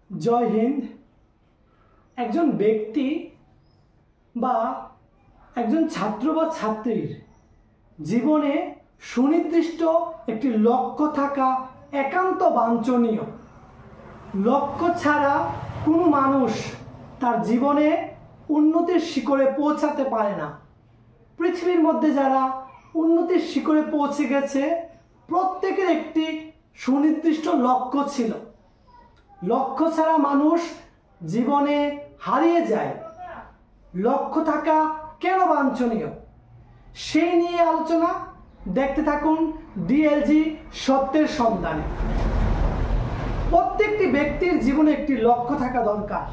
जय हिंद। एकजन व्यक्ति बा एकजन छात्र बा छात्रीर जीवने सुनिर्दिष्ट एक लक्ष्य थाका एकान्त बांछनीय। लक्ष्य छाड़ा कोनो मानुष तार जीवने उन्नतिर शिखरे पौঁছাতে पारे ना। पृथिवीर मध्य जारा उन्नतिर शिखरे पौঁছে गेছে प्रत्येकेर एकटी सुनिर्दिष्ट लक्ष्य छिलो। लक्ष्य छाड़ा मानुष जीवने हारिए जाए। लक्ष्य थाका केन बांछनीय सेई निये आलोचना देखते थाकुन डीएलजी सत्येर सन्धाने। प्रत्येकटी व्यक्तिर जीवने एकटी लक्ष्य थाका दरकार।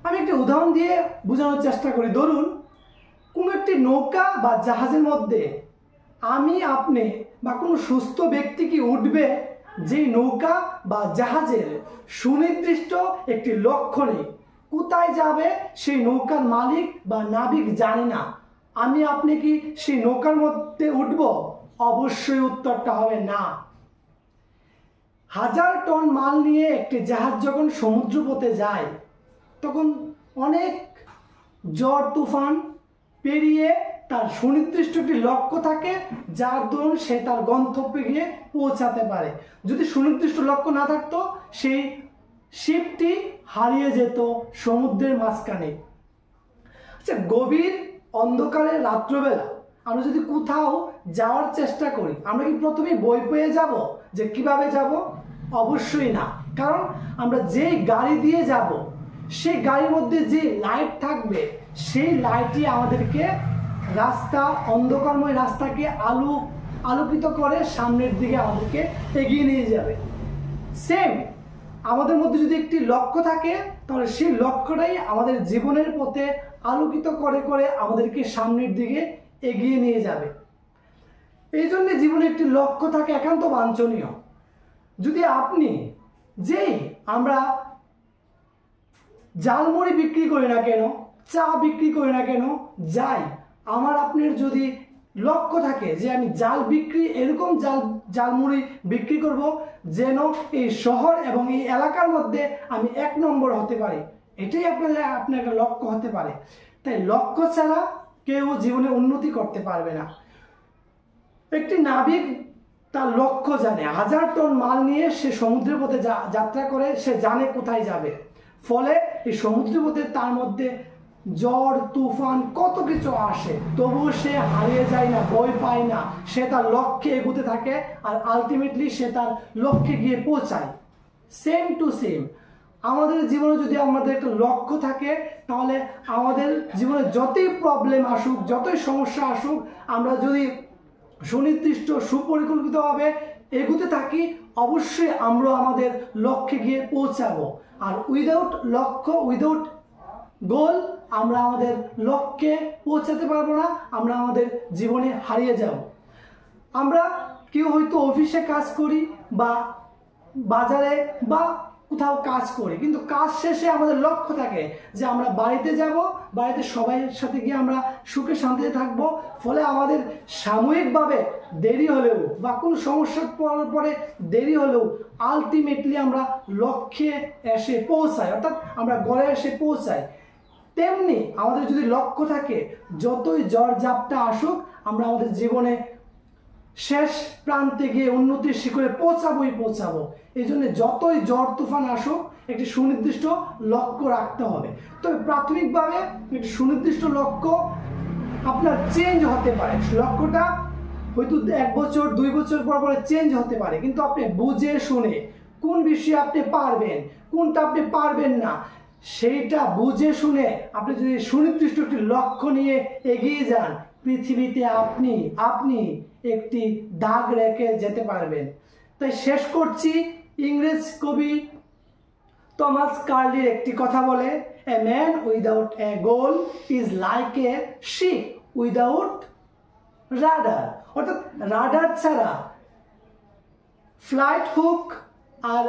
आमि एकटी उदाहरण दिए बोझानोर चेष्टा करी। धरुन कोनो एकटी नौका बा जाहाजेर मध्ये आमि आपनि बा कोनो सुस्थ व्यक्ति कि उठबे जे नौका बा जाहाजेर सुनिर्दिष्ट एकटी लक्ष्य नेই। कोथाय जाबे सेई नौकार मालिक बा नाविक जाने ना। आमि आपनि कि सेई नौकार मध्ये उठबो? अवश्यई उत्तरटा होबे ना। हजार टन माल निये एकटी जाहाज जखन समुद्रपथे जाय तखन अनेक झड़ तुफान पेरिये तार सुनिर्दिष्ट एकटी लक्ष्य थाके जार दरुन से तार गंतव्ये गिये पौঁছাতে पारे। यदि सुनिर्दिष्ट लक्ष्य ना थाकतो सेई शिपटी हारिये जेत समुद्रेर माझखाने। अच्छा, गभीर अंधकारे रात्रबेला আমরা যদি কোথাও যাওয়ার চেষ্টা করি আমরা কি প্রথমে বই পেয়ে যাব যে কিভাবে যাব? অবশ্যই না। কারণ আমরা যে গাড়ি দিয়ে যাব সেই গাড়ির মধ্যে যে লাইট থাকবে সেই লাইটই আমাদেরকে রাস্তা অন্ধকারময় রাস্তাকে আলোকিত করে সামনের দিকে আমাদেরকে এগিয়ে নিয়ে যাবে। সেম আমাদের মধ্যে যদি একটি লক্ষ্য থাকে তাহলে সেই লক্ষ্যটাই আমাদের জীবনের পথে আলোকিত করে করে আমাদেরকে সামনের দিকে এগিয়ে নিয়ে যাবে। এই জন্য জীবনে একটি লক্ষ্য থাকে একান্ত বাঞ্ছনীয়। যদি আপনি যেই আমরা জালমুড়ি বিক্রি করি না কেন, চা বিক্রি করি না কেন, যাই আমার আপনার যদি লক্ষ্য থাকে যে আমি জাল বিক্রি এরকম জালমুড়ি বিক্রি করব যেন এই শহর এবং এই এলাকার মধ্যে আমি এক নম্বর হতে পারি, এটাই আপনার একটা লক্ষ্য হতে পারে। তাই লক্ষ্য ছাড়া কেউ জীবনে উন্নতি করতে পারবে না। একটি নাবিক তার লক্ষ্য জানে। হাজার টন মাল নিয়ে সে সমুদ্রের পথে যাত্রা করে, সে জানে কোথায় যাবে। ফলে এই সমুদ্রের পথে তার মধ্যে ঝড় তুফান কত কিছু আসে, তবুও সে হারিয়ে যায় না, ভয় পায় না। সে তার লক্ষ্যে এগোতে থাকে আর আলটিমেটলি সে তার লক্ষ্যে গিয়ে পৌঁছায়। সেম টু সেম আমাদের জীবনে যদি আমাদের একটা লক্ষ্য থাকে তাহলে আমাদের জীবনে যতই প্রবলেম আসুক, যতই সমস্যা আসুক, আমরা যদি সুনির্দিষ্ট সুপরিকল্পিতভাবে এগোতে থাকি অবশ্যই আমরা আমাদের লক্ষ্যে গিয়ে পৌঁছাবো। আর উইদাউট লক্ষ্য, উইদাউট গোল আমরা আমাদের লক্ষ্যে পৌঁছাতে পারবো না, আমরা আমাদের জীবনে হারিয়ে যাব। আমরা কেউ হয়তো অফিসে কাজ করি বা বাজারে বা কোথাও কাজ করি, কিন্তু কাজ শেষে আমাদের লক্ষ্য থাকে যে আমরা বাড়িতে যাব, বাড়িতে সবাইয়ের সাথে গিয়ে আমরা সুখে শান্তিতে থাকবো। ফলে আমাদের সাময়িকভাবে দেরি হলেও বা কোনো সমস্যার পরে দেরি হলেও আলটিমেটলি আমরা লক্ষ্যে এসে পৌঁছাই, অর্থাৎ আমরা ঘরে এসে পৌঁছাই। তেমনি আমাদের যদি লক্ষ্য থাকে যতই ঝড় ঝাপটা আসুক আমরা আমাদের জীবনে শেষ প্রান্তে গিয়ে উন্নতির শিখরে পৌঁছাবো। এই জন্য যতই ঝড় তুফান আসুক একটি সুনির্দিষ্ট লক্ষ্য রাখতে হবে। তবে প্রাথমিকভাবে একটি সুনির্দিষ্ট লক্ষ্য আপনার চেঞ্জ হতে পারে। লক্ষ্যটা হয়তো 1 বছর 2 বছর পরে চেঞ্জ হতে পারে, কিন্তু আপনি বুঝে শুনে কোন বিষয়ে আপনি পারবেন, কোনটা আপনি পারবেন না, সেইটা বুঝে শুনে আপনি যদি সুনির্দিষ্ট একটি লক্ষ্য নিয়ে এগিয়ে যান পৃথিবীতে আপনি একটি দাগ রেখে যেতে পারবেন। তাই শেষ করছি ইংরেজ কবি টমাস কার্লির একটি কথা বলে, a man without a goal is like a ship without radar. অর্থাৎ রাডার ছাড়া ফ্লাইট হোক আর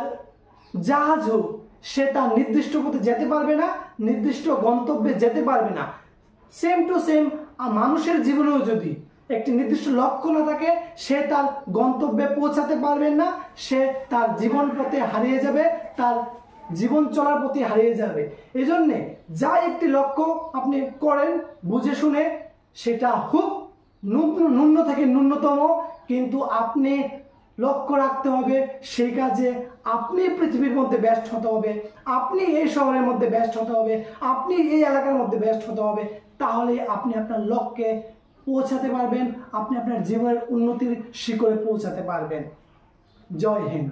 জাহাজ হোক সে তার নির্দিষ্ট পথে যেতে পারবে না, নির্দিষ্ট গন্তব্যে যেতে পারবে না। সেম টু সেম মানুষের জীবনেও যদি একটি নির্দিষ্ট লক্ষ্য না থাকে সে তার গন্তব্যে পৌঁছাতে পারবেন না, সে তার জীবন পথে হারিয়ে যাবে, তার জীবন চলার প্রতি হারিয়ে যাবে। এই জন্যে যা একটি লক্ষ্য আপনি করেন বুঝে শুনে, সেটা খুব ন্যূন থেকে ন্যূনতম, কিন্তু আপনি লক্ষ্য রাখতে হবে সেই কাজে। আপনি পৃথিবীর মধ্যে ব্যস্ত হতে হবে, আপনি এই শহরের মধ্যে ব্যস্ত হতে হবে, আপনি এই এলাকার মধ্যে ব্যস্ত হতে হবে। তাহলে আপনি আপনার লক্ষ্যে পৌঁছাতে পারবেন, আপনি আপনার জীবনের উন্নতির শিখরে পৌঁছাতে পারবেন। জয় হিন্দ।